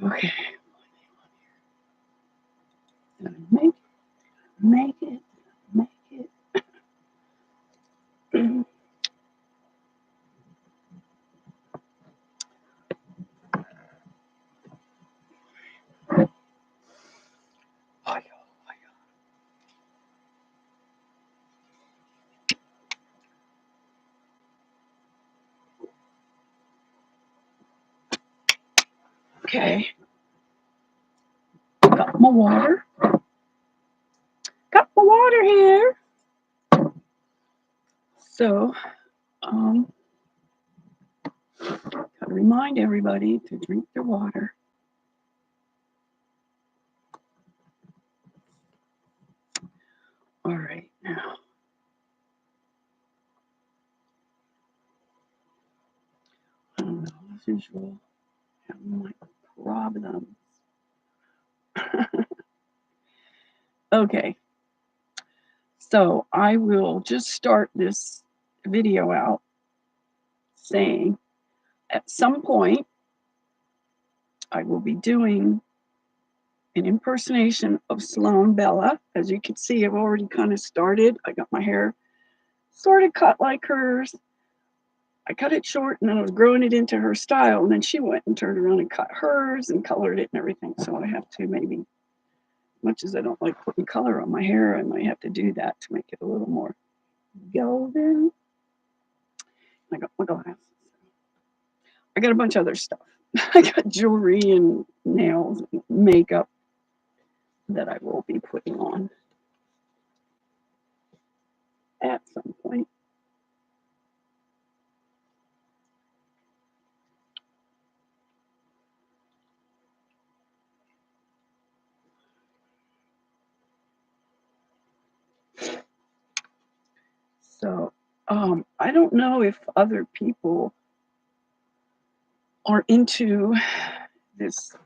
Okay. Make it. Okay. Got my water. Got my water here. So, gotta remind everybody to drink their water. All right, now. I don't know, as usual, having my problems. Okay. So I will just start this video out saying at some point I will be doing an impersonation of Sloan Bella. As you can see, I've already kind of started. I got my hair sort of cut like hers. I cut it short and then I was growing it into her style. And then she went and turned around and cut hers and colored it and everything. So I have to maybe, much as I don't like putting color on my hair, I might have to do that to make it a little more golden. I got my glasses. I got a bunch of other stuff. I got jewelry and nails and makeup that I will be putting on at some point. So I don't know if other people are into this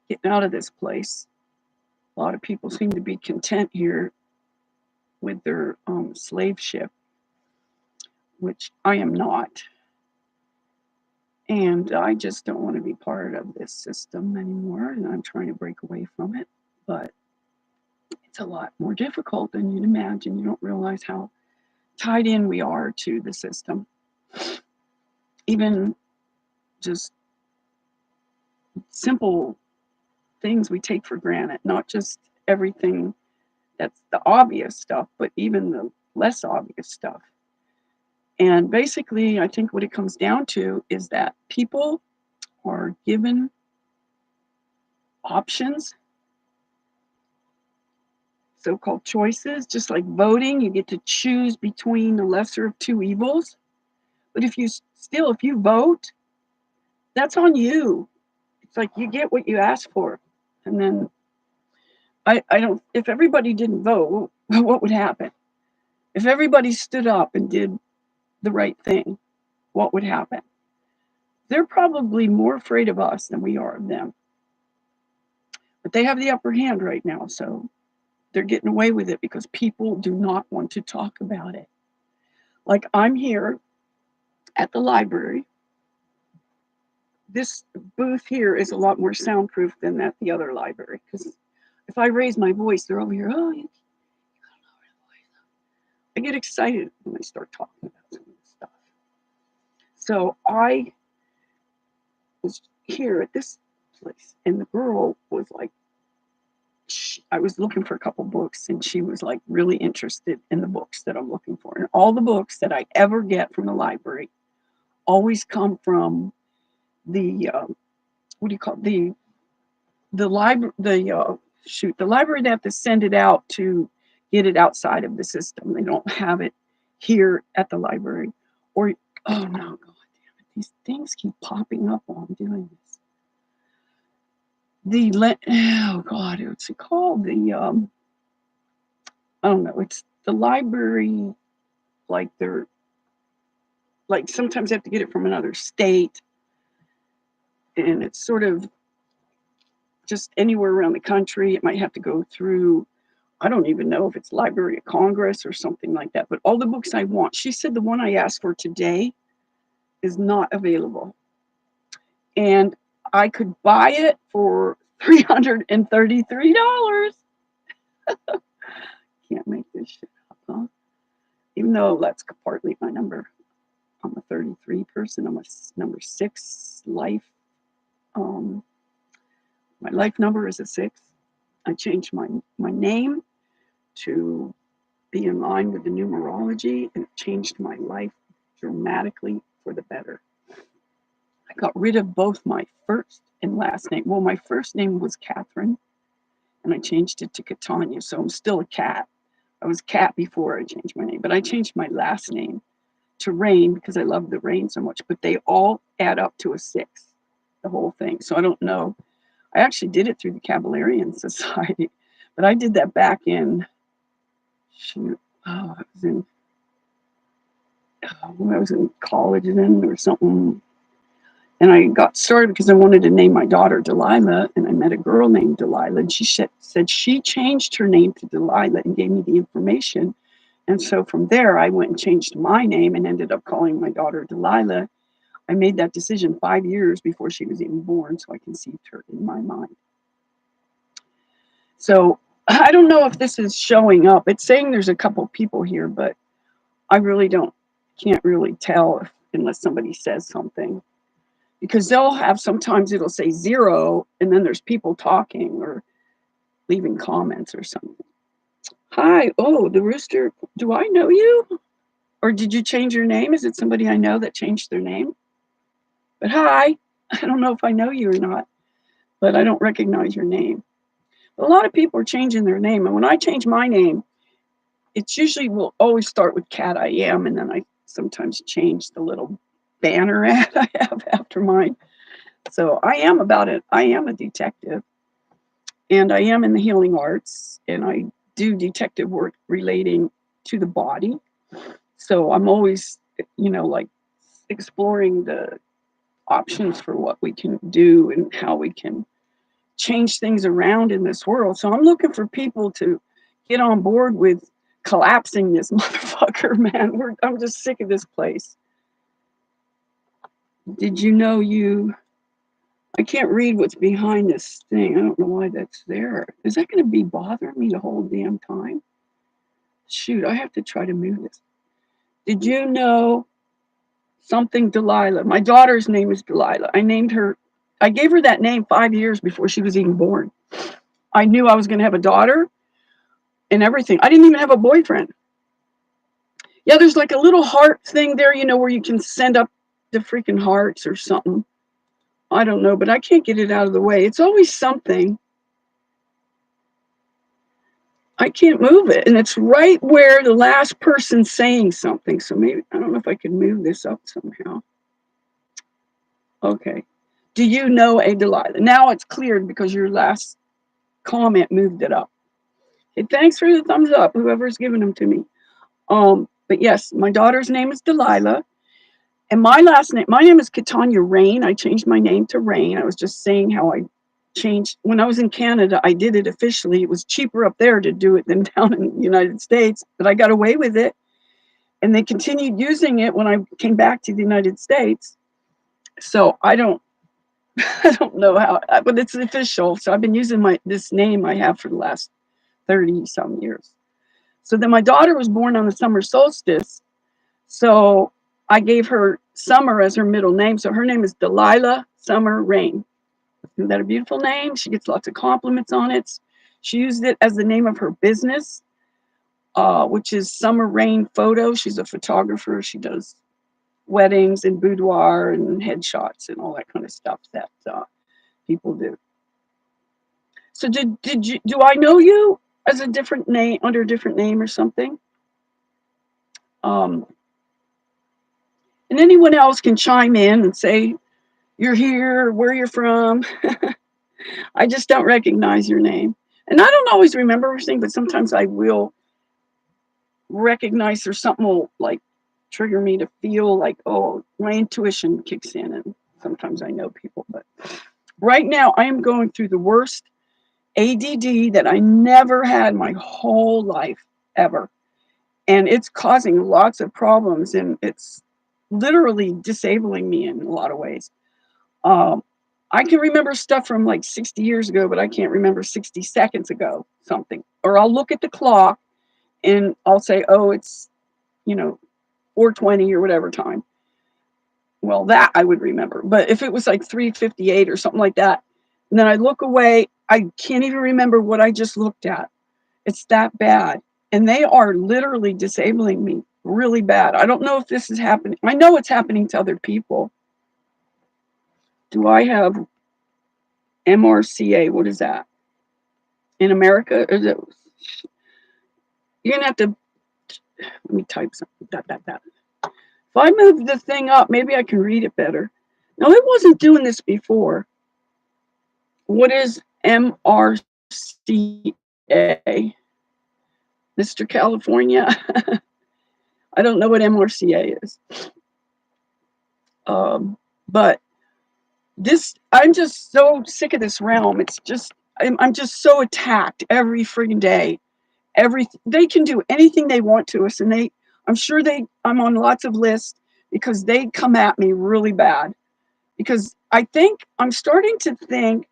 getting out of this place. A lot of people seem to be content here with their slave ship, which I am not. And I just don't want to be part of this system anymore. And I'm trying to break away from it. But it's a lot more difficult than you'd imagine. You don't realize how tied in we are to the system. Even just simple things we take for granted, not just everything that's the obvious stuff, but even the less obvious stuff. And basically, I think what it comes down to is that people are given options, so-called choices, just like voting. You get to choose between the lesser of two evils. But if you vote, that's on you. It's like you get what you ask for. And then I don't, if everybody didn't vote, what would happen? If everybody stood up and did the right thing, what would happen? They're probably more afraid of us than we are of them. But they have the upper hand right now, so they're getting away with it because people do not want to talk about it. Like I'm here at the library. This booth here is a lot more soundproof than at the other library because if I raise my voice, they're over here, oh, you gotta lower the voice. I get excited when I start talking about some of this stuff. So I was here at this place, and the girl was like, I was looking for a couple books, and she was like really interested in the books that I'm looking for. And all the books that I ever get from the library always come from the what do you call it? The library, the library. They have to send it out to get it outside of the system. They don't have it here at the library. Or oh no, god damn it, these things keep popping up while I'm doing this. Oh god, what's it called? I don't know. It's the library. Like they're like sometimes they have to get it from another state, and it's sort of just anywhere around the country. It might have to go through, I don't even know if it's Library of Congress or something like that. But all the books I want, she said the one I asked for today is not available. And I could buy it for $333. Can't make this shit up, huh? Even though that's partly my number. I'm a 33 person. I'm a number 6 life. My life number is a 6. I changed my name to be in line with the numerology, and it changed my life dramatically for the better. I got rid of both my first and last name. Well, my first name was Catherine, and I changed it to Catania, so I'm still a cat. I was Cat before I changed my name, but I changed my last name to Rain because I love the rain so much, but they all add up to a 6, the whole thing. So I don't know. I actually did it through the Cavalarian Society, but I did that back in, when I was in college then or something. And I got started because I wanted to name my daughter Delilah, and I met a girl named Delilah, and she said she changed her name to Delilah and gave me the information. And so from there, I went and changed my name and ended up calling my daughter Delilah. I made that decision 5 years before she was even born, so I conceived her in my mind. So I don't know if this is showing up. It's saying there's a couple people here, but I really can't really tell unless somebody says something. Because they'll have, sometimes it'll say 0, and then there's people talking or leaving comments or something. Hi, oh, the rooster, do I know you? Or did you change your name? Is it somebody I know that changed their name? But hi, I don't know if I know you or not, but I don't recognize your name. A lot of people are changing their name, and when I change my name, it's usually will always start with Cat I Am, and then I sometimes change the little banner ad I have after mine. So I am about it. I am a detective, and I am in the healing arts, and I do detective work relating to the body. So I'm always, like exploring the options for what we can do and how we can change things around in this world. So I'm looking for people to get on board with collapsing this motherfucker, man. I'm just sick of this place. Did you know I can't read what's behind this thing. I don't know why that's there. Is that going to be bothering me the whole damn time? Shoot, I have to try to move this. Did you know something Delilah? My daughter's name is Delilah. I gave her that name 5 years before she was even born. I knew I was going to have a daughter and everything. I didn't even have a boyfriend. Yeah, there's like a little heart thing there, where you can send up the freaking hearts or something. I don't know, but I can't get it out of the way. It's always something. I can't move it. And it's right where the last person's saying something. So maybe, I don't know if I can move this up somehow. Okay. Do you know a Delilah? Now it's cleared because your last comment moved it up. Okay, thanks for the thumbs up, whoever's giving them to me. But yes, my daughter's name is Delilah. And my name is Catania Rain. I changed my name to Rain. I was just saying how I changed. When I was in Canada, I did it officially. It was cheaper up there to do it than down in the United States, but I got away with it. And they continued using it when I came back to the United States. So I don't know how, but it's official. So I've been using this name I have for the last 30 some years. So then my daughter was born on the summer solstice. So I gave her Summer as her middle name. So her name is Delilah Summer Rain. Isn't that a beautiful name? She gets lots of compliments on it. She used it as the name of her business, which is Summer Rain Photo. She's a photographer. She does weddings and boudoir and headshots and all that kind of stuff that people do. So do I know you as a different name, under a different name or something? And anyone else can chime in and say you're here, where you're from. I just don't recognize your name. And I don't always remember everything, but sometimes I will recognize, or something will like trigger me to feel like, oh, my intuition kicks in, and sometimes I know people. But right now I am going through the worst ADD that I never had my whole life ever. And it's causing lots of problems, and it's literally disabling me in a lot of ways. I can remember stuff from like 60 years ago, but I can't remember 60 seconds ago something. Or I'll look at the clock and I'll say, oh, it's, you know, 4:20 or whatever time. Well, that I would remember. But if it was like 3:58 or something like that, and then I look away, I can't even remember what I just looked at. It's that bad. And they are literally disabling me really bad. I don't know if this is happening. I know it's happening to other people. Do I have MRCA? What is that? In America? Is it, you're going to have to, let me type something. That. If I move the thing up, maybe I can read it better. No, it wasn't doing this before. What is MRCA? Mr. California? I don't know what MRCA is. But this, I'm just so sick of this realm. It's just, I'm just so attacked every friggin' day. They can do anything they want to us, and I'm sure I'm on lots of lists because they come at me really bad. Because I'm starting to think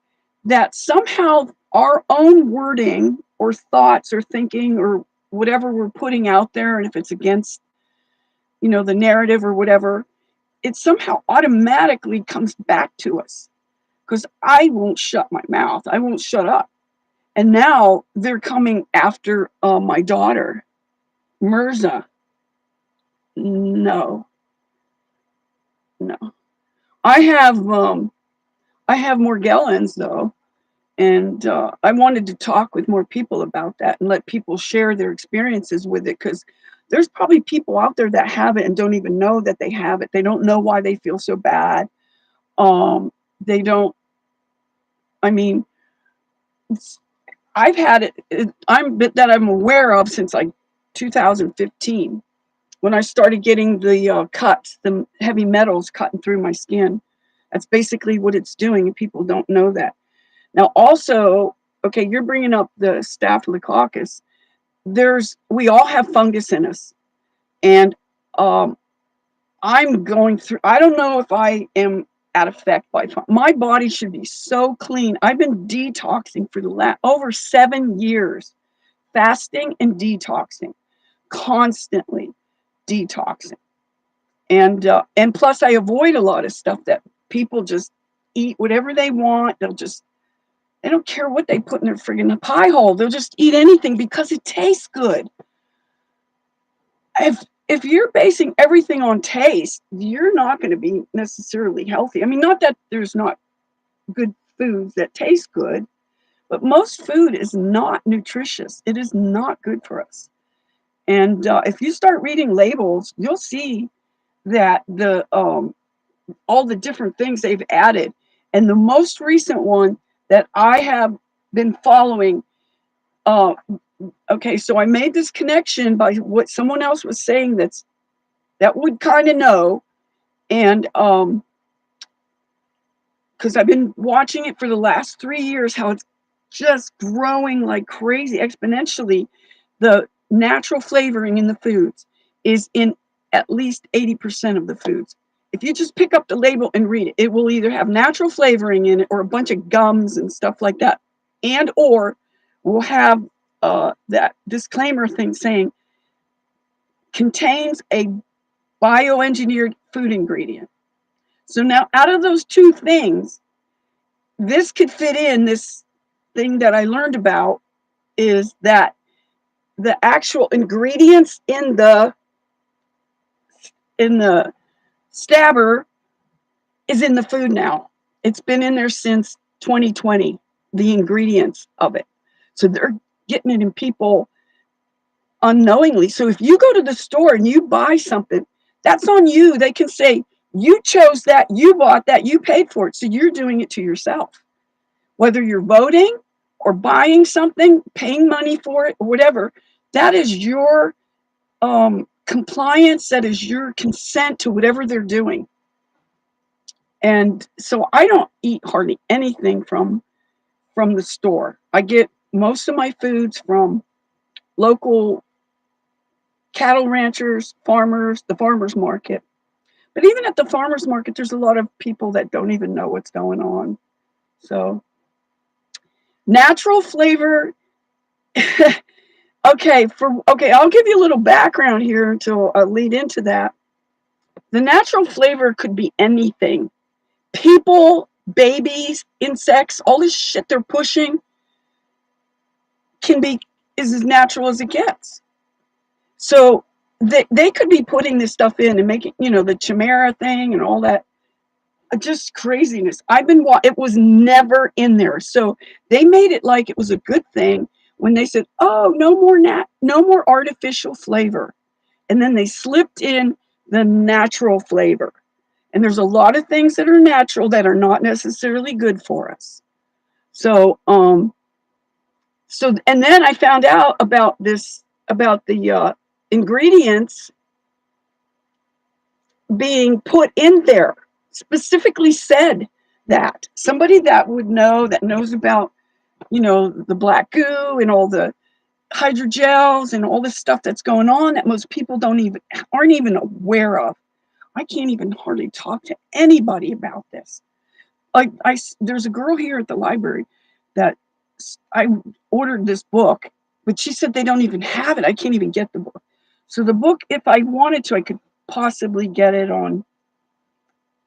that somehow our own wording or thoughts or thinking or whatever we're putting out there, and if it's against, the narrative or whatever, it somehow automatically comes back to us. Because I won't shut my mouth. I won't shut up. And now they're coming after my daughter, Mirza. No. I have Morgellons though, and I wanted to talk with more people about that and let people share their experiences with it, because there's probably people out there that have it and don't even know that they have it. They don't know why they feel so bad. They don't. I mean, I've had it. I'm aware of since like 2015, when I started getting the cuts, the heavy metals cutting through my skin. That's basically what it's doing, and people don't know that. Now, also, okay, you're bringing up the staphylococcus. We all have fungus in us, and I'm going through. I don't know if I am at effect by my body should be so clean. I've been detoxing for the last over 7 years, fasting and detoxing, constantly detoxing, and plus I avoid a lot of stuff that people just eat whatever they want. They don't care what they put in their friggin' pie hole. They'll just eat anything because it tastes good. If you're basing everything on taste, you're not going to be necessarily healthy. I mean, not that there's not good foods that taste good, but most food is not nutritious. It is not good for us. And if you start reading labels, you'll see that all the different things they've added. And the most recent one that I have been following, okay, so I made this connection by what someone else was saying that would kind of know, and because I've been watching it for the last 3 years, how it's just growing like crazy exponentially. The natural flavoring in the foods is in at least 80% of the foods. If you just pick up the label and read it, it will either have natural flavoring in it or a bunch of gums and stuff like that, and or will have that disclaimer thing saying contains a bioengineered food ingredient. So now, out of those two things, this could fit in. This thing that I learned about is that the actual ingredients in the stabber is in the food now. It's been in there since 2020, the ingredients of it. So they're getting it in people unknowingly. So if you go to the store and you buy something, that's on you. They can say, you chose that, you bought that, you paid for it. So you're doing it to yourself. Whether you're voting or buying something, paying money for it, or whatever, that is your compliance, that is your consent to whatever they're doing. And so I don't eat hardly anything from the store. I get most of my foods from local cattle ranchers, farmers, the farmers market. But even at the farmers market, there's a lot of people that don't even know what's going on. So natural flavor. Okay, I'll give you a little background here to lead into that. The natural flavor could be anything. People, babies, insects, all this shit they're pushing is as natural as it gets. So they could be putting this stuff in and making, the chimera thing and all that. Just craziness. It was never in there. So they made it like it was a good thing when they said, oh, no more artificial flavor. And then they slipped in the natural flavor. And there's a lot of things that are natural that are not necessarily good for us. So, and then I found out about the ingredients being put in there. Specifically said that somebody that knows about, the black goo and all the hydrogels and all this stuff that's going on that most people aren't even aware of. I can't even hardly talk to anybody about this. There's a girl here at the library that I ordered this book, but she said they don't even have it. I can't even get the book. So the book, if I wanted to, I could possibly get it on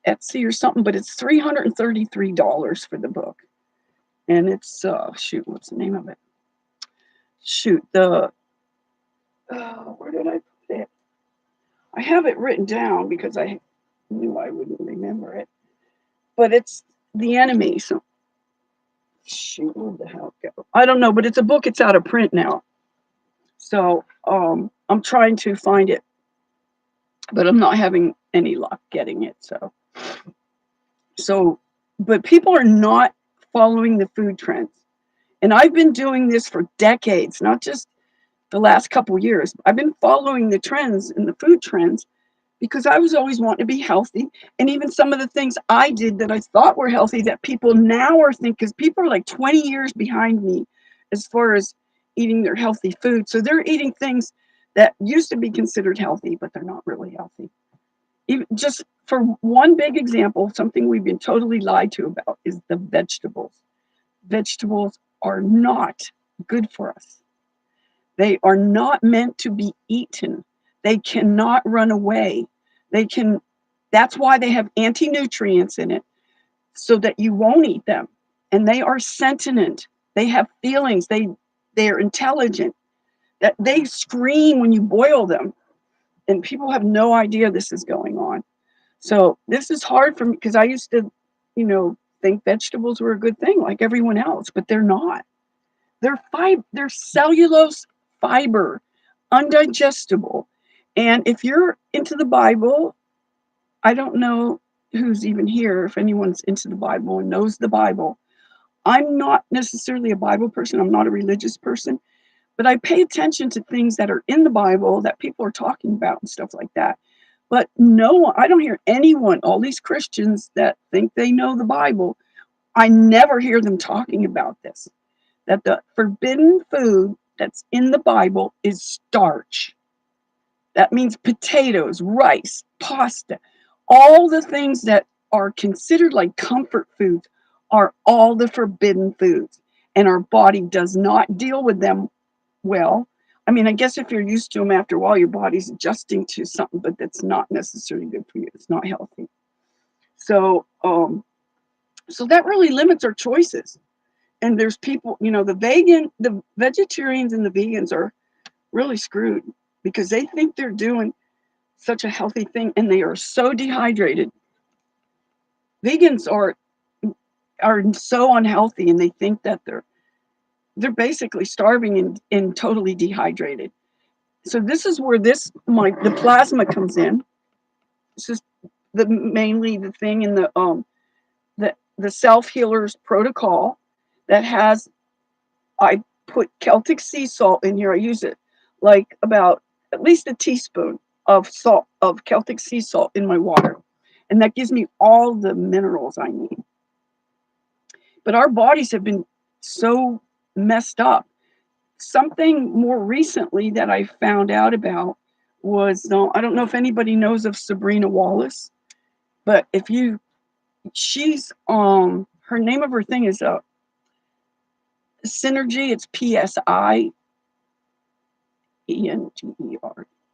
Etsy or something, but it's $333 for the book. And it's, what's the name of it? Where did I put it? I have it written down because I knew I wouldn't remember it. But it's The Enemy. So, where'd the hell go? I don't know, but it's a book. It's out of print now. So, I'm trying to find it, but I'm not having any luck getting it. But people are not following the food trends. And I've been doing this for decades, not just the last couple of years. I've been following the trends and the food trends because I was always wanting to be healthy. And even some of the things I did that I thought were healthy that people now are thinking, because people are like 20 years behind me as far as eating their healthy food. So they're eating things that used to be considered healthy, but they're not really healthy. Even just for one big example, something we've been totally lied to about is the vegetables. Vegetables are not good for us. They are not meant to be eaten. They cannot run away. That's why they have anti-nutrients in it, so that you won't eat them. And they are sentient. They have feelings. They're intelligent. That they scream when you boil them. And people have no idea this is going on. So this is hard for me because I used to, think vegetables were a good thing like everyone else, but they're not. They're cellulose fiber, undigestible. And if you're into the Bible, I don't know who's even here, if anyone's into the Bible and knows the Bible. I'm not necessarily a Bible person. I'm not a religious person, but I pay attention to things that are in the Bible that people are talking about and stuff like that. But I don't hear anyone, all these Christians that think they know the Bible, I never hear them talking about this. That the forbidden food that's in the Bible is starch. That means potatoes, rice, pasta, all the things that are considered like comfort foods are all the forbidden foods. And our body does not deal with them well. I mean, I guess if you're used to them after a while, your body's adjusting to something, but that's not necessarily good for you. It's not healthy. So that really limits our choices. And there's people, the vegetarians and the vegans are really screwed because they think they're doing such a healthy thing and they are so dehydrated. Vegans are so unhealthy and they think that they're basically starving and totally dehydrated. So this is where the plasma comes in. This is mainly the thing in the self healers protocol that has. I put Celtic sea salt in here. I use it like about at least a teaspoon of Celtic sea salt in my water, and that gives me all the minerals I need. But our bodies have been so messed up. Something more recently that I found out about was, I don't know if anybody knows of Sabrina Wallace, but she's her her name of her thing is Synergy. It's PSIENGER. I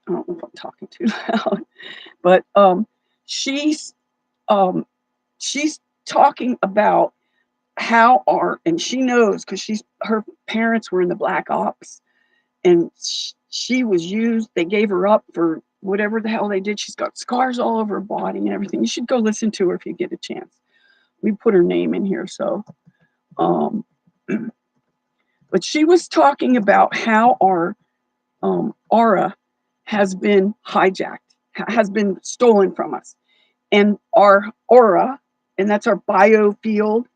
don't know if I'm talking too loud, but she's she's talking about how and she knows because her parents were in the black ops, and she was used. They gave her up for whatever the hell they did. She's got scars all over her body and everything. You should go listen to her if you get a chance. We put her name in here, so but she was talking about how our aura has been hijacked, has been stolen from us, and our aura, and that's our biofield,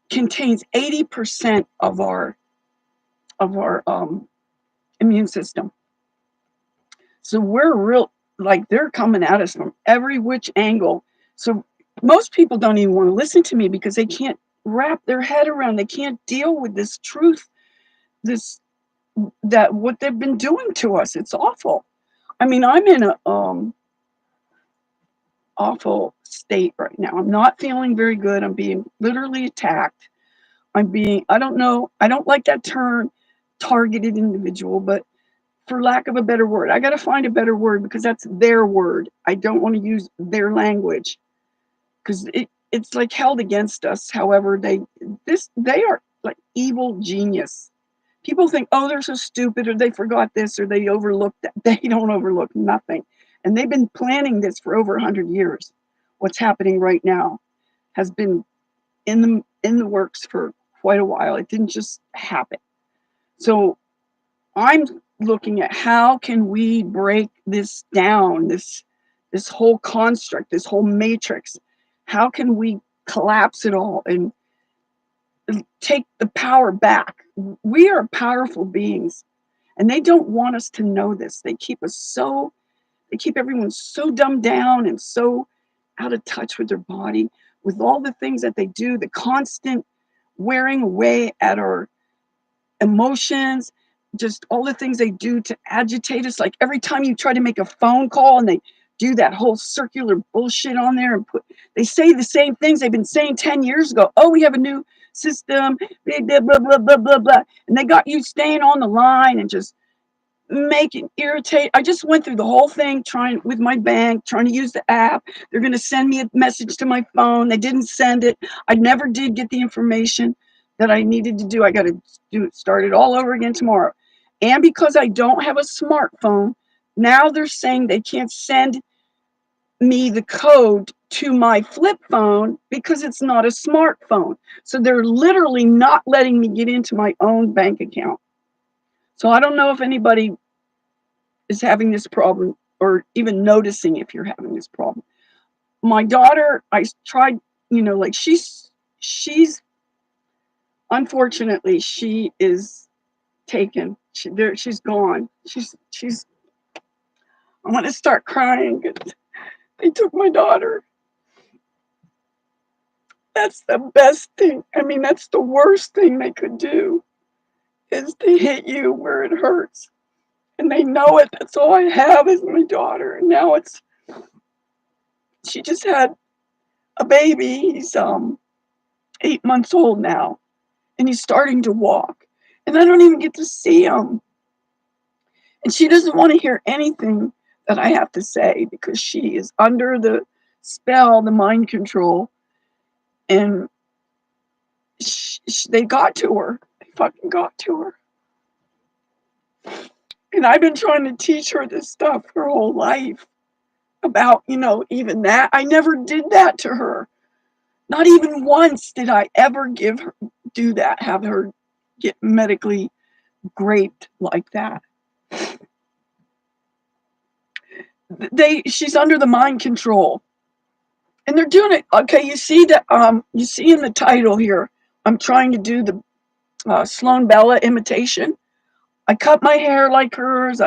contains 80% of our immune system. So we're like they're coming at us from every which angle. So most people don't even want to listen to me because they can't wrap their head around. They can't deal with this truth, that what they've been doing to us. It's awful. I mean, I'm in a awful state right now. I'm not feeling very good. I'm being literally attacked. I don't know, I don't like that term, targeted individual, but for lack of a better word, I got to find a better word because that's their word. I don't want to use their language because it's like held against us. However, they are like evil genius. People think, oh, they're so stupid, or they forgot this, or they overlooked that. They don't overlook nothing. And they've been planning this for over 100 years. What's happening right now has been in the works for quite a while. It didn't just happen. So I'm looking at how can we break this down, this whole construct, this whole matrix. How can we collapse it all and take the power back? We are powerful beings, and they don't want us to know this. They keep everyone so dumbed down and so out of touch with their body, with all the things that they do, the constant wearing away at our emotions, just all the things they do to agitate us. Like every time you try to make a phone call and they do that whole circular bullshit on there and they say the same things they've been saying 10 years ago. Oh, we have a new system, blah, blah, blah, blah, blah, blah, blah. And they got you staying on the line and just making irritate. I just went through the whole thing with my bank, trying to use the app. They're going to send me a message to my phone. They didn't send it. I never did get the information that I needed to do. I got to start it all over again tomorrow. And because I don't have a smartphone, now they're saying they can't send me the code to my flip phone because it's not a smartphone. So they're literally not letting me get into my own bank account. So I don't know if anybody is having this problem or even noticing if you're having this problem. My daughter, I tried, like she's unfortunately she is taken. She's gone. She's I want to start crying. They took my daughter. That's the best thing. I mean, that's the worst thing they could do is to hit you where it hurts. And they know it. That's all I have is my daughter. And now she just had a baby. He's 8 months old now. And he's starting to walk. And I don't even get to see him. And she doesn't want to hear anything that I have to say because she is under the spell, the mind control. And they got to her. They fucking got to her. And I've been trying to teach her this stuff her whole life about, even that. I never did that to her. Not even once did I ever do that, have her get medically raped like that. She's under the mind control. And they're doing it. Okay, you see that you see in the title here, I'm trying to do the Sloan Bella imitation. I cut my hair like hers.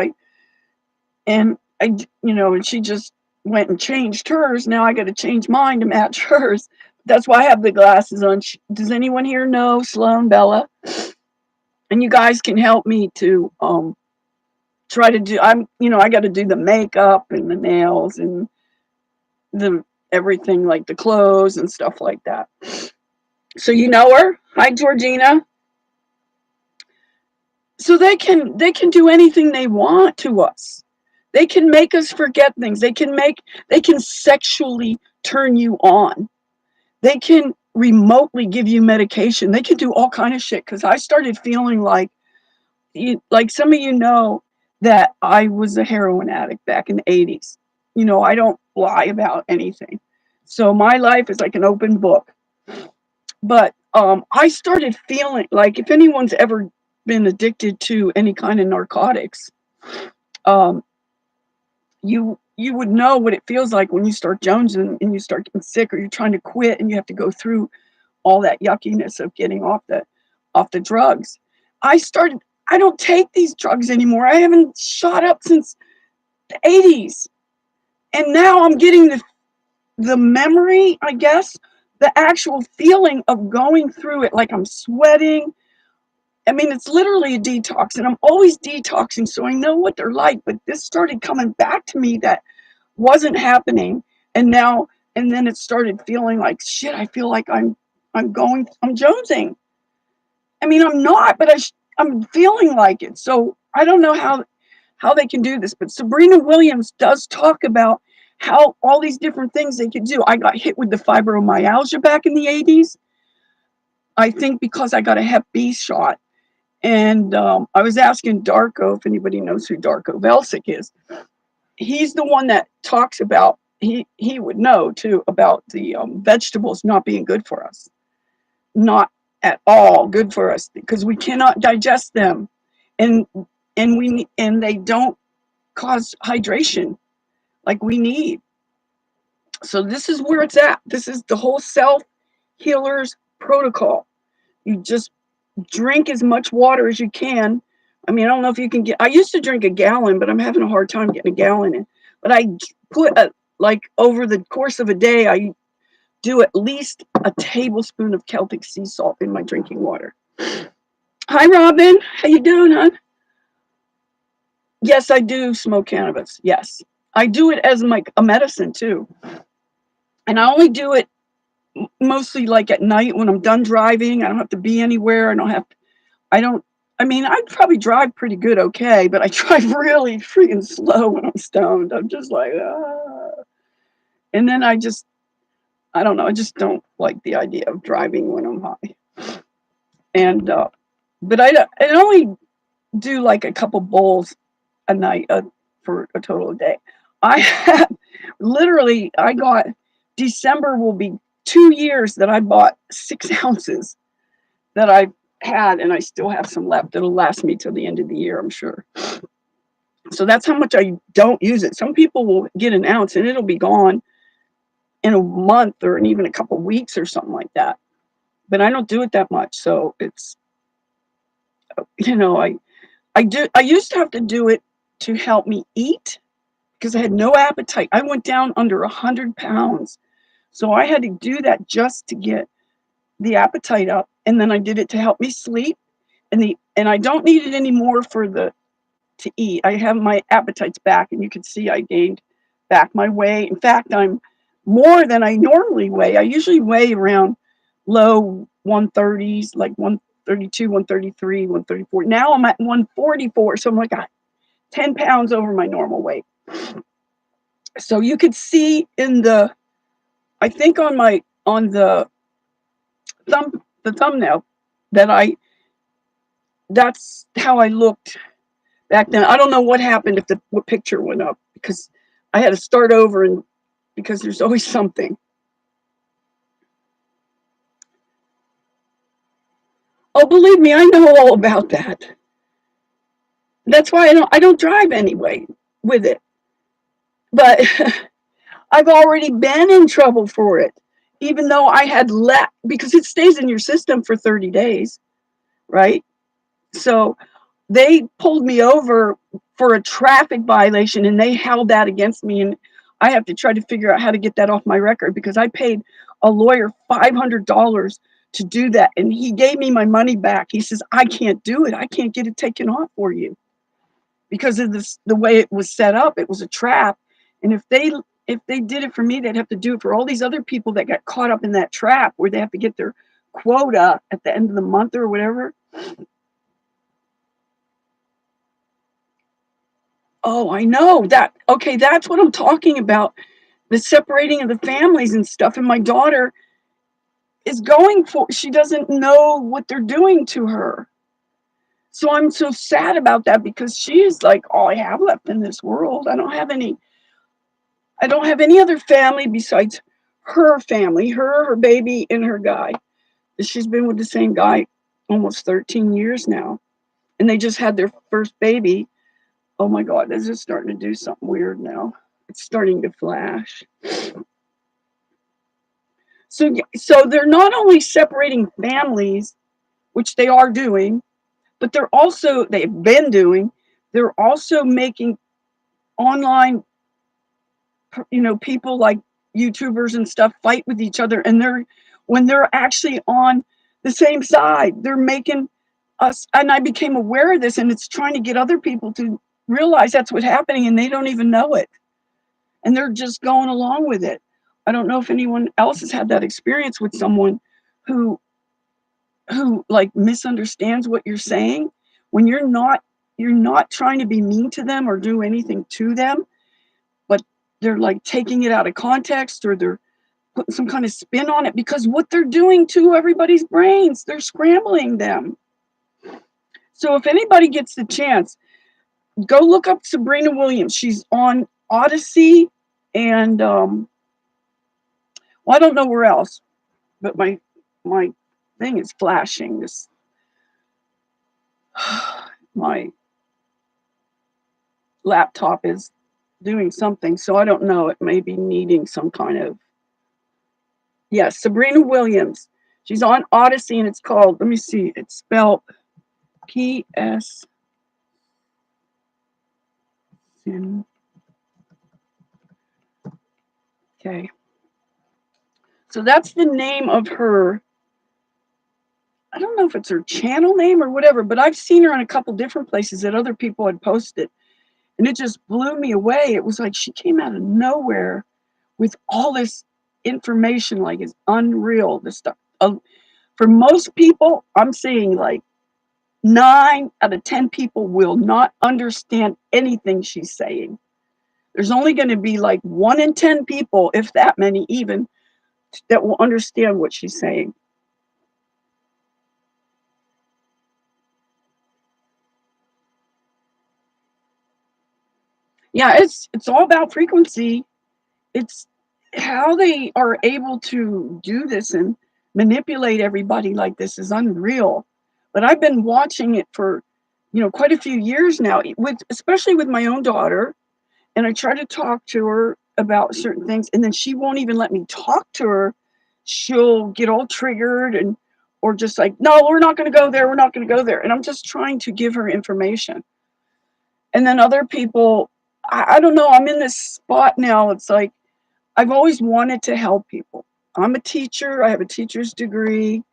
And she just went and changed hers. Now I got to change mine to match hers. That's why I have the glasses on. Does anyone here know Sloan Bella? And you guys can help me to try to do. I got to do the makeup and the nails and the everything, like the clothes and stuff like that. So you know her. Hi, Georgina. So they can do anything they want to us. They can make us forget things. They can sexually turn you on. They can remotely give you medication. They can do all kind of shit. Because I started feeling like some of you know that I was a heroin addict back in the 80s. I don't lie about anything. So my life is like an open book. But I started feeling like if anyone's ever been addicted to any kind of narcotics, um, you would know what it feels like when you start jonesing and you start getting sick, or you're trying to quit and you have to go through all that yuckiness of getting off the drugs. I started. I don't take these drugs anymore. I haven't shot up since the 80s, and now I'm getting the memory, I guess, the actual feeling of going through it, like I'm sweating. I mean, it's literally a detox, and I'm always detoxing, so I know what they're like. But this started coming back to me that wasn't happening, and now and then it started feeling like shit. I feel like I'm jonesing. I mean, I'm not, but I'm feeling like it. So I don't know how they can do this, but Sabrina Williams does talk about how all these different things they could do. I got hit with the fibromyalgia back in the 80s. I think because I got a Hep B shot. And I was asking Darko if anybody knows who Darko Velsic is. He's the one that talks about, he would know too, about the vegetables not being good for us. Not at all good for us because we cannot digest them. And and they don't cause hydration like we need. So this is where it's at. This is the whole self healers protocol. You just drink as much water as you can. I mean, I don't know if you can get. I used to drink a gallon, but I'm having a hard time getting a gallon in. But I put like over the course of a day, I do at least a tablespoon of Celtic sea salt in my drinking water. Hi, Robin. How you doing, hon? Yes, I do smoke cannabis. Yes, I do it as a medicine too, and I only do it mostly like at night when I'm done driving. I don't have to be anywhere. I don't have I don't. I mean, I probably drive pretty good, okay, but I drive really freaking slow when I'm stoned. I'm just like, ah. And then I don't know. I just don't like the idea of driving when I'm high. And but I only do like a couple bowls a night for a total of day. I have literally. I got December will be 2 years that I bought 6 ounces that I had, and I still have some left. It'll last me till the end of the year, I'm sure. So that's how much I don't use it. Some people will get an ounce and it'll be gone in a month or in even a couple of weeks or something like that. But I don't do it that much. So it's, I used to have to do it to help me eat because I had no appetite. I went down under 100 pounds. So I had to do that just to get the appetite up. And then I did it to help me sleep. And I don't need it anymore to eat. I have my appetites back, and you can see I gained back my weight. In fact, I'm more than I normally weigh. I usually weigh around low 130s, like 132, 133, 134. Now I'm at 144, so I'm like 10 pounds over my normal weight. So you could see I think on the thumbnail that that's how I looked back then. I don't know what happened if what picture went up because I had to start over, and because there's always something. Oh, believe me, I know all about that. That's why I don't drive anyway with it. But I've already been in trouble for it, even though I had left because it stays in your system for 30 days, right? So they pulled me over for a traffic violation and they held that against me, and I have to try to figure out how to get that off my record because I paid a lawyer $500 to do that, and he gave me my money back. He says I can't do it. I can't get it taken off for you because of the way it was set up. It was a trap, and if they did it for me, they'd have to do it for all these other people that got caught up in that trap where they have to get their quota at the end of the month or whatever. Oh, I know that. Okay, that's what I'm talking about. The separating of the families and stuff. And my daughter is going for, she doesn't know what they're doing to her. So I'm so sad about that because she is like all I have left in this world. I don't have any other family besides her family, her baby, and her guy. She's been with the same guy almost 13 years now. And they just had their first baby. Oh my God, this is starting to do something weird now. It's starting to flash. So they're not only separating families, which they are doing, but they've been doing, they're also making online, people like YouTubers and stuff fight with each other. And when they're actually on the same side, they're making us, and I became aware of this, and it's trying to get other people to realize that's what's happening, and they don't even know it. And they're just going along with it. I don't know if anyone else has had that experience with someone who like misunderstands what you're saying when you're not trying to be mean to them or do anything to them, but they're like taking it out of context, or they're putting some kind of spin on it, because what they're doing to everybody's brains, they're scrambling them. So if anybody gets the chance, go look up Sabrina Williams. She's on Odyssey, and well, I don't know where else, but my thing is flashing. This my laptop is doing something, so I don't know. It may be needing some kind of, yes, Sabrina Williams. She's on Odyssey, and it's called, let me see, it's spelled PS. Okay. So that's the name of her. I don't know if it's her channel name or whatever, but I've seen her in a couple different places that other people had posted. And it just blew me away. It was like she came out of nowhere with all this information, like it's unreal. This stuff. For most people, I'm seeing like 9 out of 10 people will not understand anything she's saying. There's only going to be like 1 in 10 people, if that many even, that will understand what she's saying. Yeah, it's all about frequency. It's how they are able to do this and manipulate everybody like this is unreal. But I've been watching it for, quite a few years now, especially with my own daughter. And I try to talk to her about certain things, and then she won't even let me talk to her. She'll get all triggered, or just like, no, we're not going to go there. We're not going to go there. And I'm just trying to give her information. And then other people, I don't know. I'm in this spot now. It's like, I've always wanted to help people. I'm a teacher. I have a teacher's degree.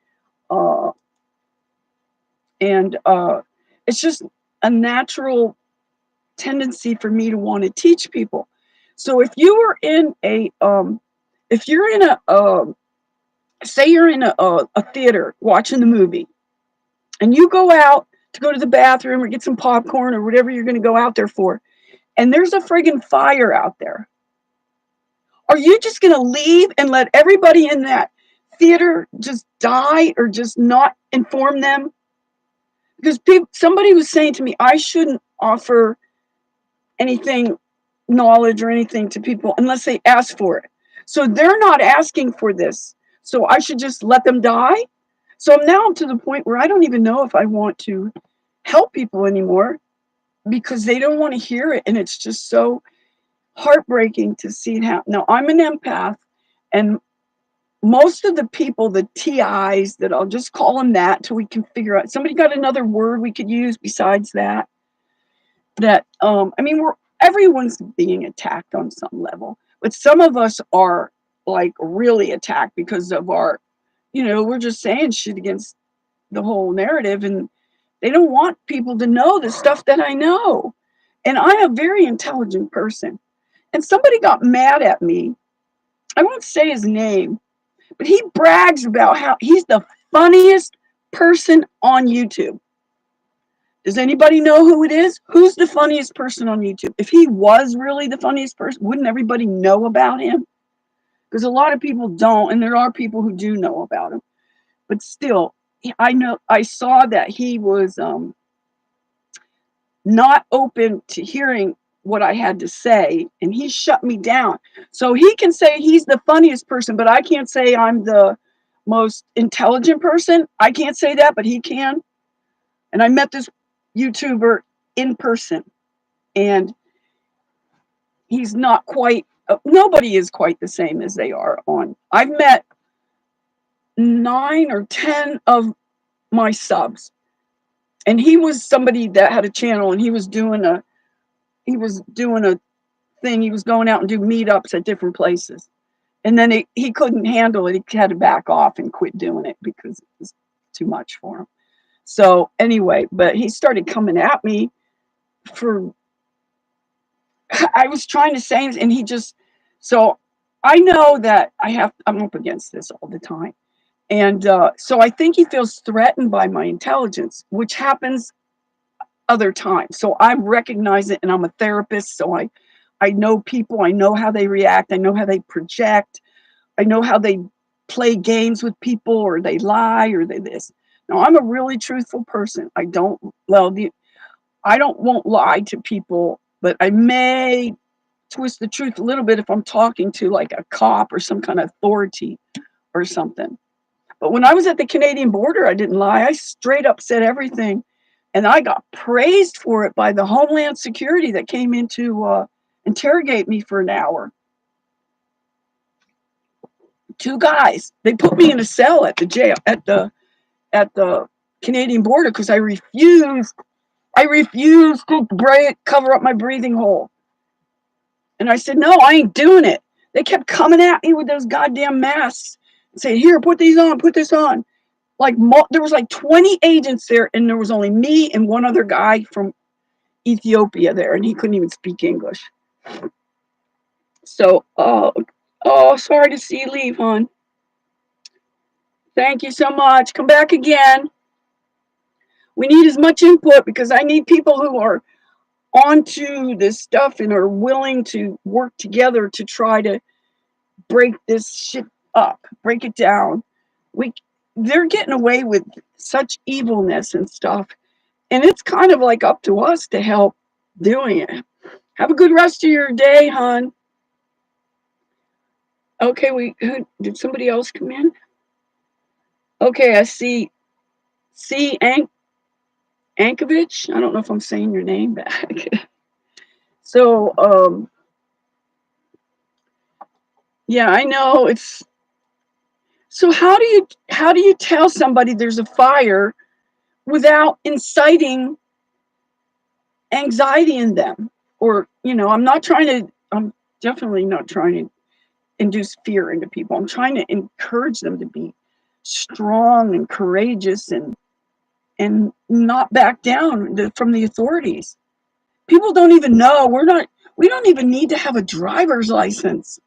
Uh, and it's just a natural tendency for me to want to teach people. So if you were in if you're in say you're in a theater watching the movie, and you go out to go to the bathroom or get some popcorn or whatever you're going to go out there for, and there's a friggin' fire out there, are you just going to leave and let everybody in that theater just die, or just not inform them? Because somebody was saying to me, I shouldn't offer anything, knowledge or anything, to people unless they ask for it. So they're not asking for this. So I should just let them die. So now I'm to the point where I don't even know if I want to help people anymore, because they don't want to hear it. And it's just so heartbreaking to see it happen. Now, I'm an empath, and most of the people, the TIs, that I'll just call them that till we can figure out, somebody got another word we could use besides that, I mean, everyone's being attacked on some level, but some of us are like really attacked because of our, we're just saying shit against the whole narrative, and they don't want people to know the stuff that I know. And I'm a very intelligent person. And somebody got mad at me. I won't say his name, but he brags about how he's the funniest person on YouTube. Does anybody know who it is? Who's the funniest person on YouTube? If he was really the funniest person, wouldn't everybody know about him? Because a lot of people don't, and there are people who do know about him. But still, I saw that he was not open to hearing what I had to say, and he shut me down. So he can say he's the funniest person, but I can't say I'm the most intelligent person. I can't say that, but he can. And I met this YouTuber in person, and he's not quite, nobody is quite the same as they are on. I've met 9 or 10 of my subs, and he was somebody that had a channel, and he was doing a thing. He was going out and do meetups at different places, and then he couldn't handle it. He had to back off and quit doing it because it was too much for him. So anyway, but he started coming at me for, I was trying to say, and he just, so I know that I'm up against this all the time. And so I think he feels threatened by my intelligence, which happens other times. So I recognize it, and I'm a therapist. So I know people, I know how they react. I know how they project. I know how they play games with people, or they lie, or they this. Now, I'm a really truthful person. I won't lie to people, but I may twist the truth a little bit if I'm talking to like a cop or some kind of authority or something. But when I was at the Canadian border, I didn't lie. I straight up said everything. And I got praised for it by the Homeland Security that came in to interrogate me for an hour. 2 guys. They put me in a cell at the jail, at the Canadian border, because I refused to cover up my breathing hole. And I said, no, I ain't doing it. They kept coming at me with those goddamn masks and saying, here, put these on, put this on. Like, there was like 20 agents there, and there was only me and one other guy from Ethiopia there, and he couldn't even speak English. So, sorry to see you leave, hon. Thank you so much. Come back again. We need as much input, because I need people who are onto this stuff and are willing to work together to try to break this shit up, break it down. They're getting away with such evilness and stuff, and it's kind of like up to us to help doing it. Have a good rest of your day, hon. Okay, did somebody else come in? Okay, I see Ankovich. I don't know if I'm saying your name back. So, yeah, I know it's. So how do you tell somebody there's a fire without inciting anxiety in them? Or, I'm definitely not trying to induce fear into people. I'm trying to encourage them to be strong and courageous and not back down from the authorities. People don't even know. We don't even need to have a driver's license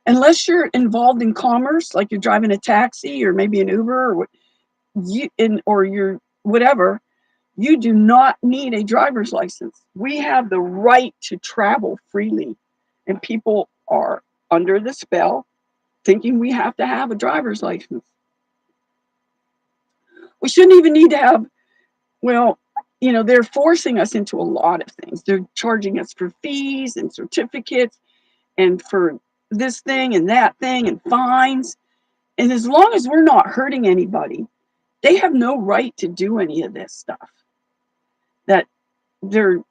unless you're involved in commerce, like you're driving a taxi or maybe an Uber, or you're whatever. You do not need a driver's license. We have the right to travel freely, and people are under the spell thinking we have to have a driver's license. We shouldn't even need to have, well, they're forcing us into a lot of things. They're charging us for fees and certificates and for this thing and that thing and fines. And as long as we're not hurting anybody, they have no right to do any of this stuff. That they're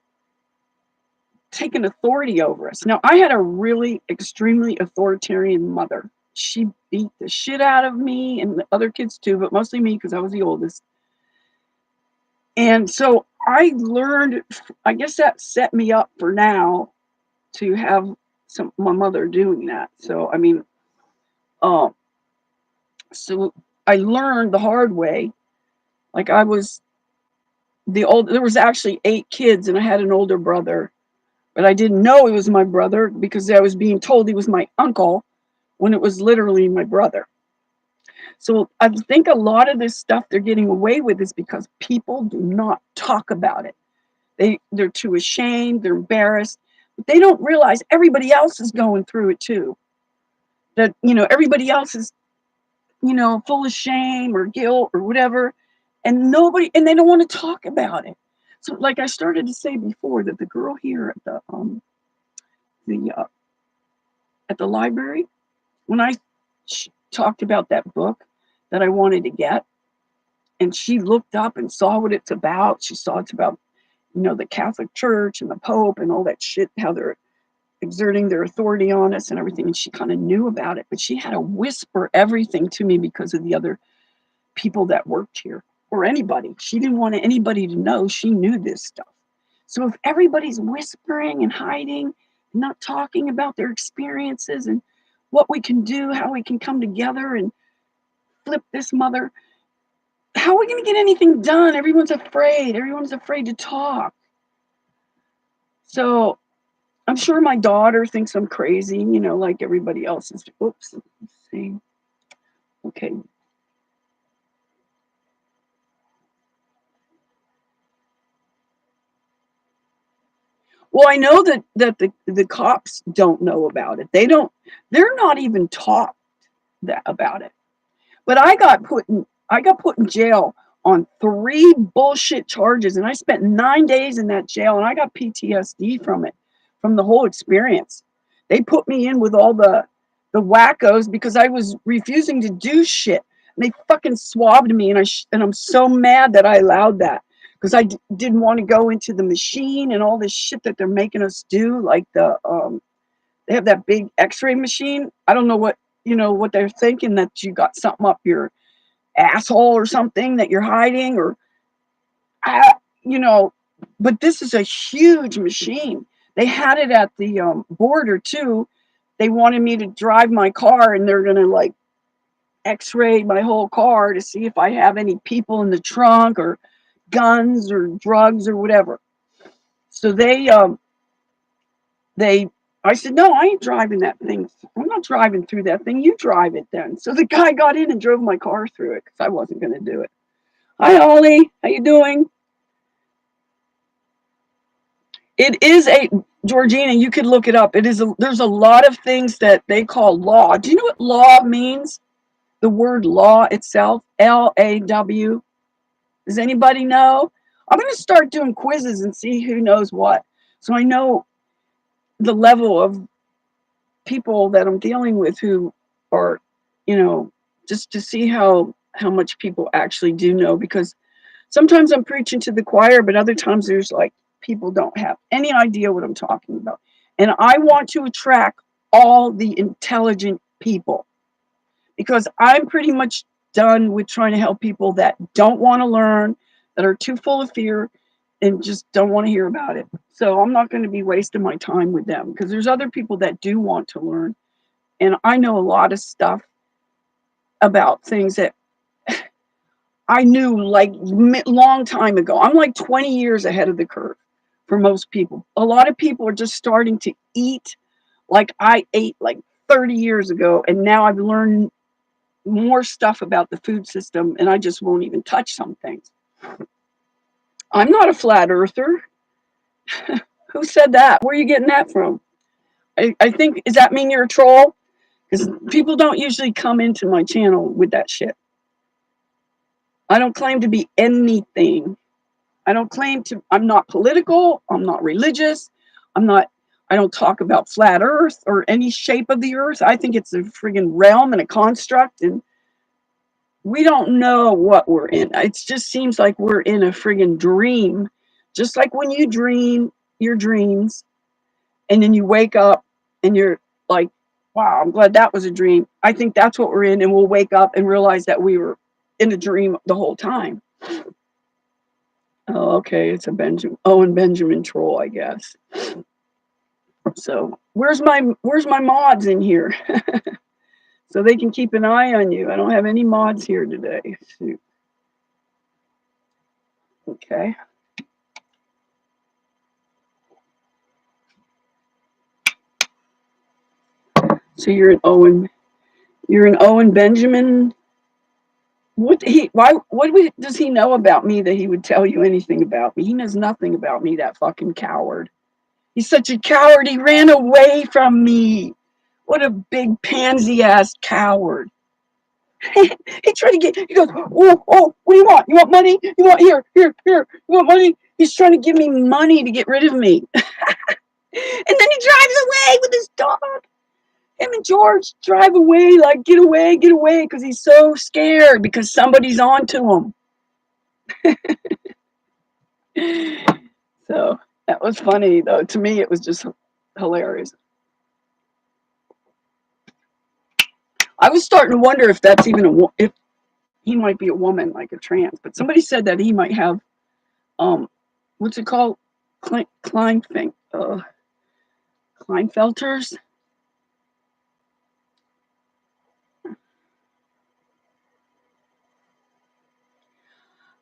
taking authority over us. Now, I had a really extremely authoritarian mother. She beat the shit out of me and the other kids too, but mostly me because I was the oldest. And so I learned, I guess that set me up for now to have my mother doing that. So, I mean, so I learned the hard way. Like there was actually 8 kids, and I had an older brother, but I didn't know he was my brother because I was being told he was my uncle when it was literally my brother. So I think a lot of this stuff they're getting away with is because people do not talk about it. They're too ashamed, they're embarrassed, but they don't realize everybody else is going through it too. That, everybody else is, full of shame or guilt or whatever, and they don't want to talk about it. So, like I started to say before, that the girl here the at the library, when I talked about that book that I wanted to get, and she looked up and saw what it's about. She saw it's about, the Catholic Church and the Pope and all that shit, how they're exerting their authority on us and everything. And she kind of knew about it, but she had to whisper everything to me because of the other people that worked here, or anybody. She didn't want anybody to know she knew this stuff. So if everybody's whispering and hiding, not talking about their experiences and what we can do, how we can come together and flip this mother, how are we going to get anything done? Everyone's afraid. Everyone's afraid to talk. So I'm sure my daughter thinks I'm crazy, like everybody else is. Oops. Let's see. Okay. Well, I know that the cops don't know about it. They're not even taught about it. But I got put in jail on 3 bullshit charges, and I spent 9 days in that jail, and I got PTSD from it, from the whole experience. They put me in with all the wackos because I was refusing to do shit. And they fucking swabbed me, and I'm so mad that I allowed that, because I didn't want to go into the machine and all this shit that they're making us do, like they have that big X-ray machine. I don't know what they're thinking, that you got something up your asshole or something that you're hiding, or I, you know. But this is a huge machine. They had it at the border too. They wanted me to drive my car, and they're gonna like X-ray my whole car to see if I have any people in the trunk or guns or drugs or whatever. So they I said, no, I ain't driving that thing. I'm not driving through that thing. You drive it then. So the guy got in and drove my car through it because I wasn't going to do it. Hi, Ollie. How you doing? It is a Georgina. You could look it up. There's a lot of things that they call law. Do you know what law means? The word law itself, LAW. Does anybody know? I'm going to start doing quizzes and see who knows what. So I know the level of people that I'm dealing with who are, just to see how much people actually do know, because sometimes I'm preaching to the choir, but other times there's like people don't have any idea what I'm talking about. And I want to attract all the intelligent people, because I'm pretty much done with trying to help people that don't want to learn, that are too full of fear and just don't want to hear about it. So I'm not going to be wasting my time with them, because there's other people that do want to learn. And I know a lot of stuff about things that I knew like long time ago. I'm like 20 years ahead of the curve for most people. A lot of people are just starting to eat like I ate like 30 years ago. And now I've learned more stuff about the food system, and I just won't even touch some things. I'm not a flat earther. Who said that? Where are you getting that from? I think, does that mean you're a troll? Because people don't usually come into my channel with that shit. I don't claim to be anything. I'm not political. I'm not religious. I don't talk about flat earth or any shape of the earth. I think it's a friggin' realm and a construct, and we don't know what we're in. It just seems like we're in a friggin' dream. Just like when you dream your dreams and then you wake up and you're like, wow, I'm glad that was a dream. I think that's what we're in, and we'll wake up and realize that we were in a dream the whole time. Oh, okay, it's a Owen Benjamin troll, I guess. So where's my mods in here? So they can keep an eye on you. I don't have any mods here today. Shoot. Okay. So you're an Owen Benjamin does he know about me that he would tell you anything about me? He knows nothing about me, that fucking coward. He's such a coward. He ran away from me. What a big pansy ass coward. He tried to he goes, oh, what do you want? You want money? You want, here, you want money? He's trying to give me money to get rid of me. And then he drives away with his dog. Him and George drive away, like, get away, because he's so scared because somebody's on to him. So that was funny, though. To me, it was just hilarious. I was starting to wonder if that's even if he might be a woman, like a trans. But somebody said that he might have, what's it called? Kleinfelters.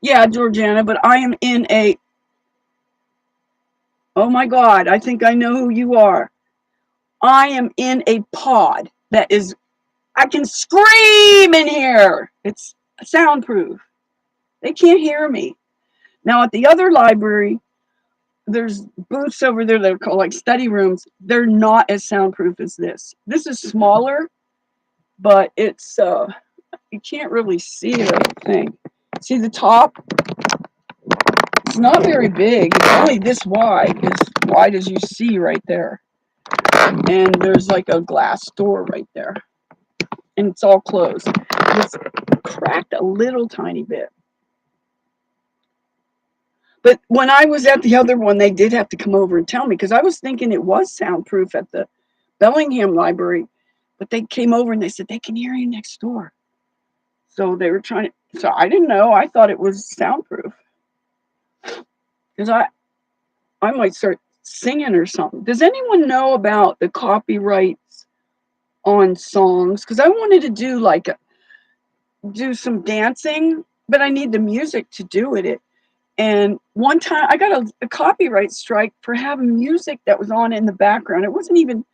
Yeah, Georgiana, but I am in a. Oh my God, I think I know who you are. I am in a pod that is. I can scream in here. It's soundproof. They can't hear me. Now at the other library, there's booths over there that are called like study rooms. They're not as soundproof as this. This is smaller, but it's you can't really see it, I think. See the top? It's not very big. It's only this wide, as wide as you see right there. And there's like a glass door right there. And it's all closed. It's cracked a little tiny bit. But when I was at the other one, they did have to come over and tell me, because I was thinking it was soundproof at the Bellingham Library. But they came over and they said, they can hear you next door. So they were trying to, so I didn't know. I thought it was soundproof. Because I might start singing or something. Does anyone know about the copyrights on songs? Because I wanted to do some dancing, but I need the music to do it. And one time I got a copyright strike for having music that was on in the background. It wasn't even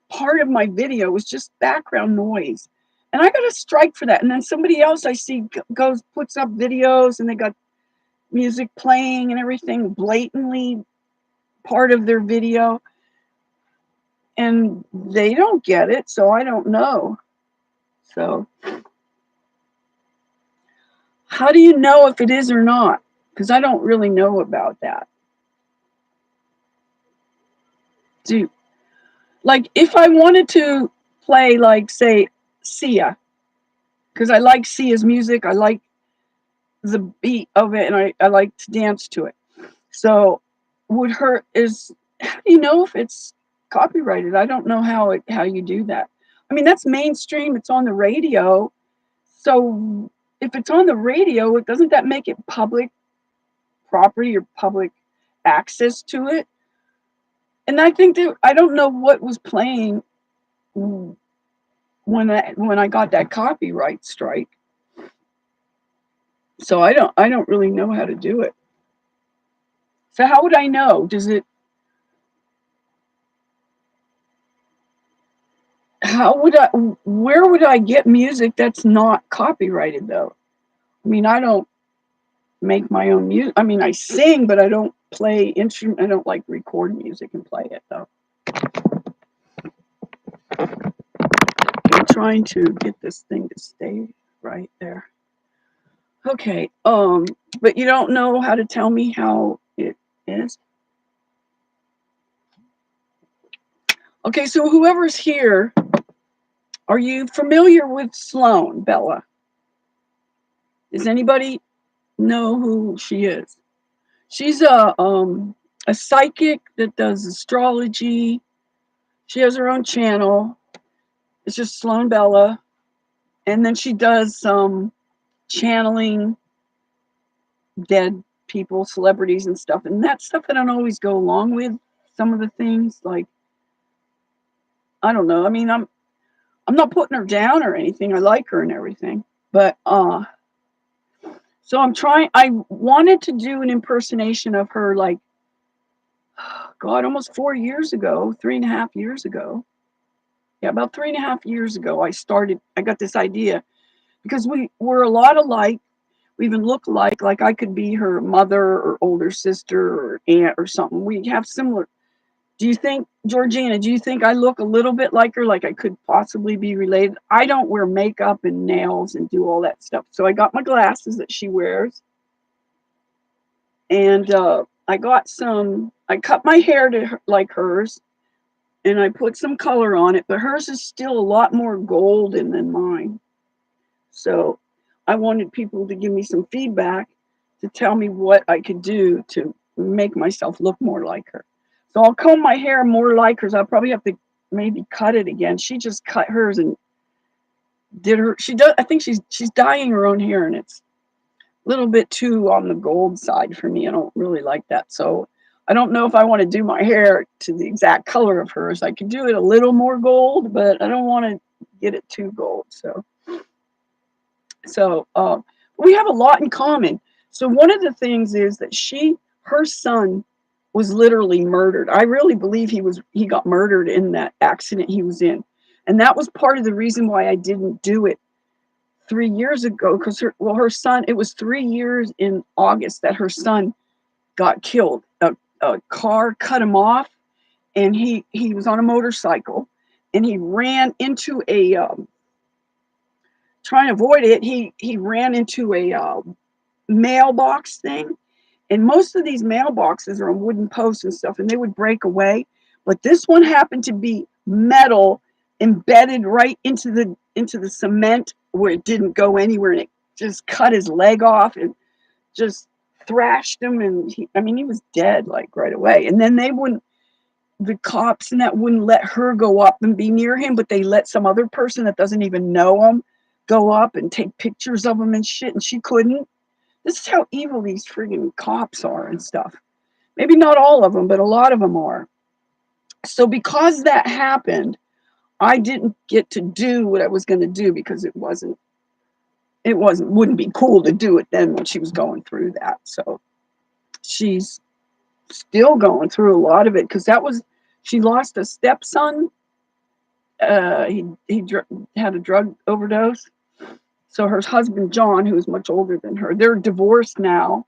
part of my video. It was just background noise. And I got a strike for that. And then somebody else I see puts up videos and they got music playing and everything, blatantly part of their video. And they don't get it, so I don't know. So how do you know if it is or not? Because I don't really know about that. Like if I wanted to play, like, say, Sia, because I like Sia's music, I like the beat of it, and I like to dance to it. So how do you know if it's copyrighted? I don't know how you do that. I mean, that's mainstream, it's on the radio. So if it's on the radio, doesn't that make it public property or public access to it? And I think that I don't know what was playing when I got that copyright strike. So I don't really know how to do it. So how would I know? Where would I get music that's not copyrighted though? I mean, I don't make my own music. I mean, I sing, but I don't play instrument. I don't like record music and play it though. I'm trying to get this thing to stay right there. Okay. But you don't know how to tell me how it is? Okay, so whoever's here, are you familiar with Sloan Bella? Does anybody know who she is? She's a psychic that does astrology. She has her own channel. It's just Sloan Bella. And then she does some channeling dead people, celebrities and stuff. And that stuff I don't always go along with. Some of the things, like, I don't know. I mean, I'm not putting her down or anything. I like her and everything. But so I wanted to do an impersonation of her, like, God, almost 4 years ago, 3.5 years ago. Yeah, about 3.5 years ago, I got this idea because we're a lot alike. We even look alike. Like I could be her mother or older sister or aunt or something. We have similar. Do you think, Georgina, do you think I look a little bit like her, like I could possibly be related? I don't wear makeup and nails and do all that stuff. So I got my glasses that she wears. And I cut my hair to like hers, and I put some color on it, but hers is still a lot more golden than mine. So I wanted people to give me some feedback to tell me what I could do to make myself look more like her. So I'll comb my hair more like hers. I'll probably have to maybe cut it again. She just cut hers and did her. She does. I think she's dyeing her own hair, and it's a little bit too on the gold side for me. I don't really like that. So I don't know if I want to do my hair to the exact color of hers. I could do it a little more gold, but I don't want to get it too gold. So we have a lot in common. So one of the things is that her son was literally murdered. I really believe he got murdered in that accident he was in. And that was part of the reason why I didn't do it 3 years ago, because her son, it was 3 years in August that her son got killed. A car cut him off, and he was on a motorcycle, and he ran into trying to avoid it, he ran into a mailbox thing. And most of these mailboxes are on wooden posts and stuff, and they would break away. But this one happened to be metal embedded right into the cement where it didn't go anywhere, and it just cut his leg off and just thrashed him. And he was dead like right away. And then the cops and that wouldn't let her go up and be near him, but they let some other person that doesn't even know him go up and take pictures of him and shit, and she couldn't. This is how evil these friggin' cops are and stuff. Maybe not all of them, but a lot of them are. So because that happened, I didn't get to do what I was going to do, because it wouldn't be cool to do it then when she was going through that. So she's still going through a lot of it, because she lost a stepson. He had a drug overdose. So her husband, John, who is much older than her, they're divorced now.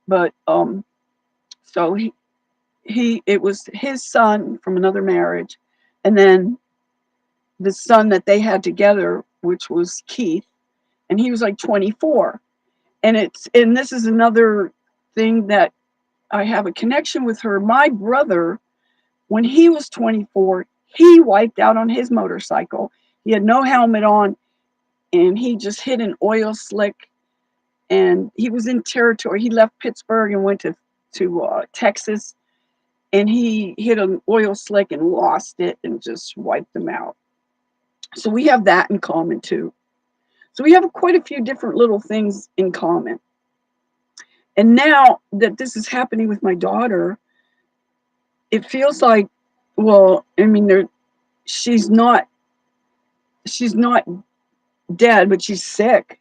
But so it was his son from another marriage, and then the son that they had together, which was Keith, and he was like 24. And this is another thing that I have a connection with her. My brother, when he was 24, he wiped out on his motorcycle. He had no helmet on, and he just hit an oil slick, and he was in territory. He left Pittsburgh and went to Texas, and he hit an oil slick and lost it and just wiped them out. So we have that in common too. So we have quite a few different little things in common. And now that this is happening with my daughter, it feels like, well, she's not dead, but she's sick.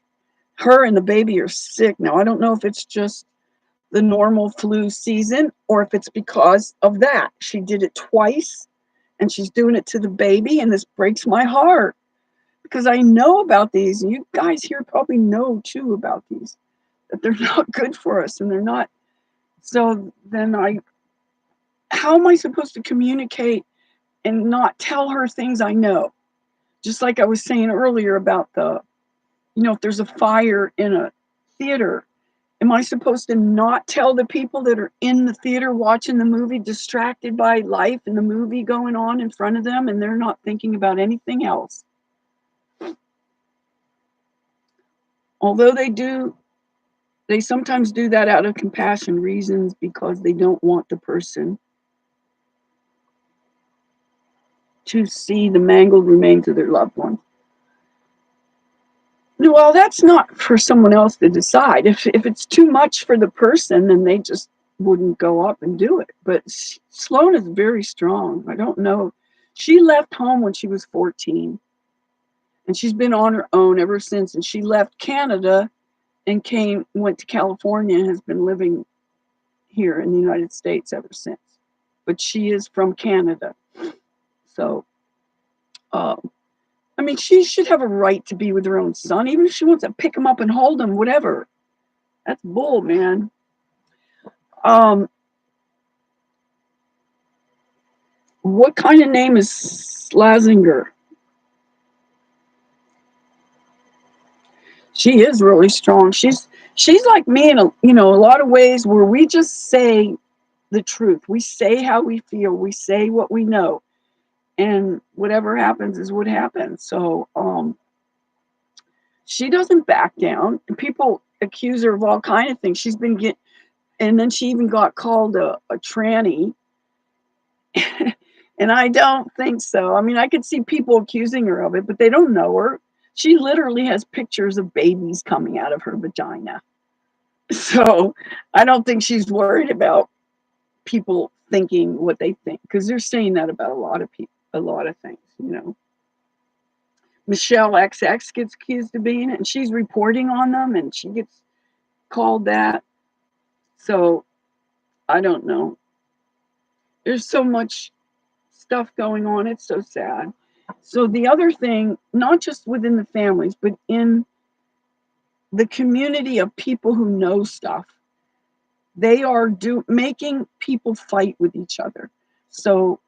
Her and the baby are sick now. I don't know if it's just the normal flu season or if it's because of that. She did it twice, and she's doing it to the baby, and this breaks my heart, because I know about these, and you guys here probably know too about these, that they're not good for us, and they're not. So then how am I supposed to communicate and not tell her things I know? Just like I was saying earlier about if there's a fire in a theater, am I supposed to not tell the people that are in the theater watching the movie, distracted by life and the movie going on in front of them, and they're not thinking about anything else? Although they sometimes do that out of compassion reasons, because they don't want the person to see the mangled remains of their loved one. Well, that's not for someone else to decide. If it's too much for the person, then they just wouldn't go up and do it. But Sloan is very strong. I don't know. She left home when she was 14, and she's been on her own ever since. And she left Canada and went to California, and has been living here in the United States ever since. But she is from Canada. So I mean, she should have a right to be with her own son, even if she wants to pick him up and hold him, whatever. That's bull, man. What kind of name is Slazenger? She is really strong. She's like me in a lot of ways where we just say the truth. We say how we feel. We say what we know, and whatever happens is what happens. So she doesn't back down. People accuse her of all kind of things. She's been and then she even got called a tranny. And I don't think so. I mean, I could see people accusing her of it, but they don't know her. She literally has pictures of babies coming out of her vagina. So I don't think she's worried about people thinking what they think, because they're saying that about a lot of people, a lot of things. Michelle XX gets accused of being it, and she's reporting on them, and she gets called that. So I don't know. There's so much stuff going on. It's so sad. So the other thing, not just within the families, but in the community of people who know stuff, they are making people fight with each other. So,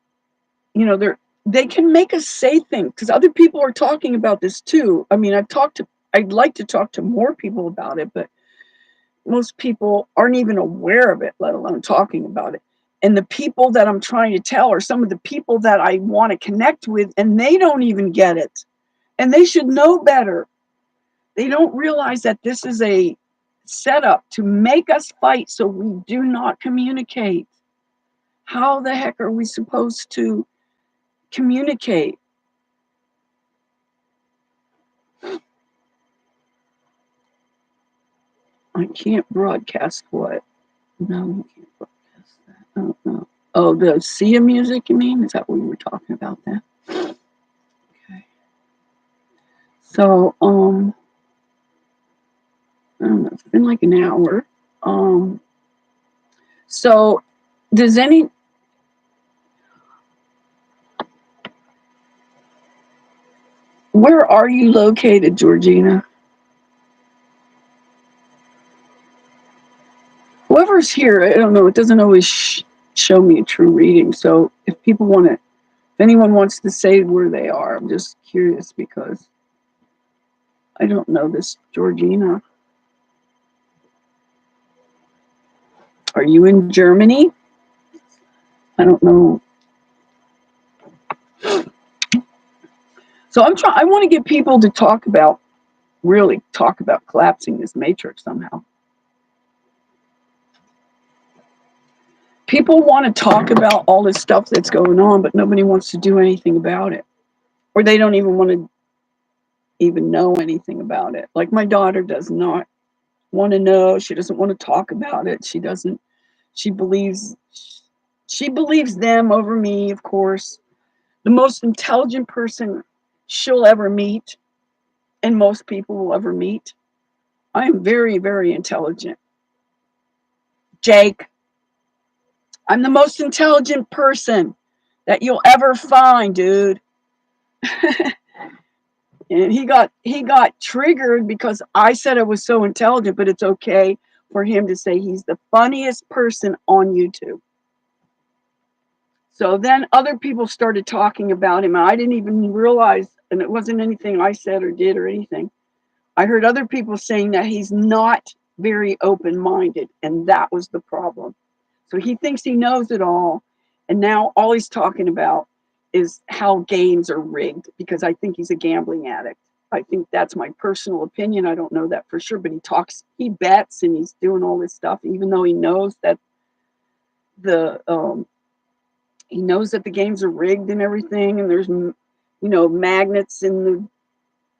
they can make us say things, because other people are talking about this too. I mean, I'd like to talk to more people about it, but most people aren't even aware of it, let alone talking about it. And the people that I'm trying to tell are some of the people that I want to connect with, and they don't even get it. And they should know better. They don't realize that this is a setup to make us fight so we do not communicate. How the heck are we supposed to communicate? I can't broadcast what? No, we can't broadcast that. Oh, no. Oh, the Sia music, you mean? Is that what we were talking about that? Okay. So, I don't know, it's been like an hour. So does where are you located, Georgina? Whoever's here, I don't know, it doesn't always show me a true reading. So if anyone wants to say where they are, I'm just curious, because I don't know this Georgina. Are you in Germany? I don't know. So I want to get people to really talk about collapsing this matrix somehow. People want to talk about all this stuff that's going on, but nobody wants to do anything about it. Or they don't even want to even know anything about it. Like my daughter does not want to know. She doesn't want to talk about it. She believes them over me, of course. The most intelligent person she'll ever meet, and most people will ever meet. I am very, very intelligent. Jake, I'm the most intelligent person that you'll ever find, dude. And he got triggered because I said I was so intelligent, but it's okay for him to say he's the funniest person on YouTube. So then other people started talking about him. I didn't even realize, and it wasn't anything I said or did or anything. I heard other people saying that he's not very open-minded, and that was the problem. So he thinks he knows it all, and now all he's talking about is how games are rigged, because I think he's a gambling addict. I think that's my personal opinion. I don't know that for sure, but he bets, and he's doing all this stuff, even though he knows that the games are rigged and everything, and there's magnets in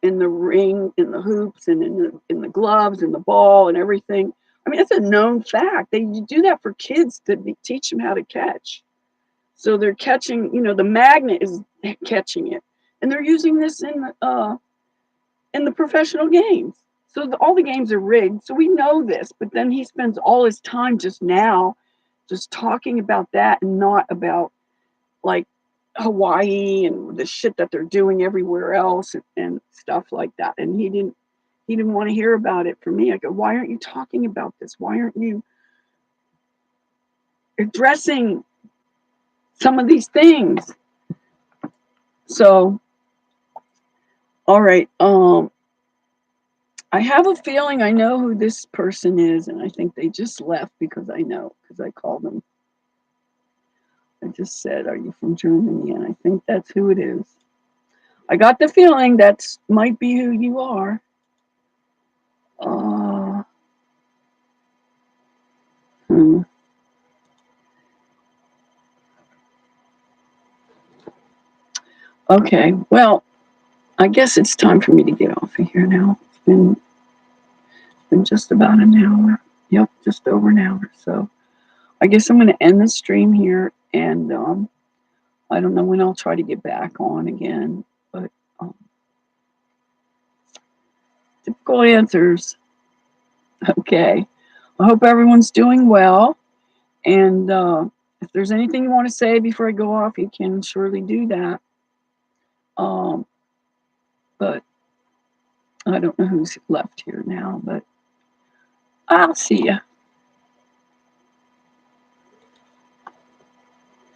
the ring, in the hoops, and in the gloves, and the ball, and everything. I mean, it's a known fact. They do that for kids to teach them how to catch. So they're catching, the magnet is catching it, and they're using this in the professional games. So all the games are rigged. So we know this, but then he spends all his time just talking about that, and not about, like, Hawaii and the shit that they're doing everywhere else and stuff like that. And he didn't want to hear about it from me. I go, why aren't you talking about this? Why aren't you addressing some of these things? So, all right. I have a feeling I know who this person is, and I think they just left because I know, because I called them. I just said, are you from Germany? And I think that's who it is. I got the feeling that might be who you are. Okay, well, I guess it's time for me to get off of here now. It's been just about an hour. Yep, just over an hour. So I guess I'm going to end the stream here, and I don't know when I'll try to get back on again, but typical answers. Okay, I hope everyone's doing well, and if there's anything you want to say before I go off, you can surely do that. But I don't know who's left here now, but I'll see you.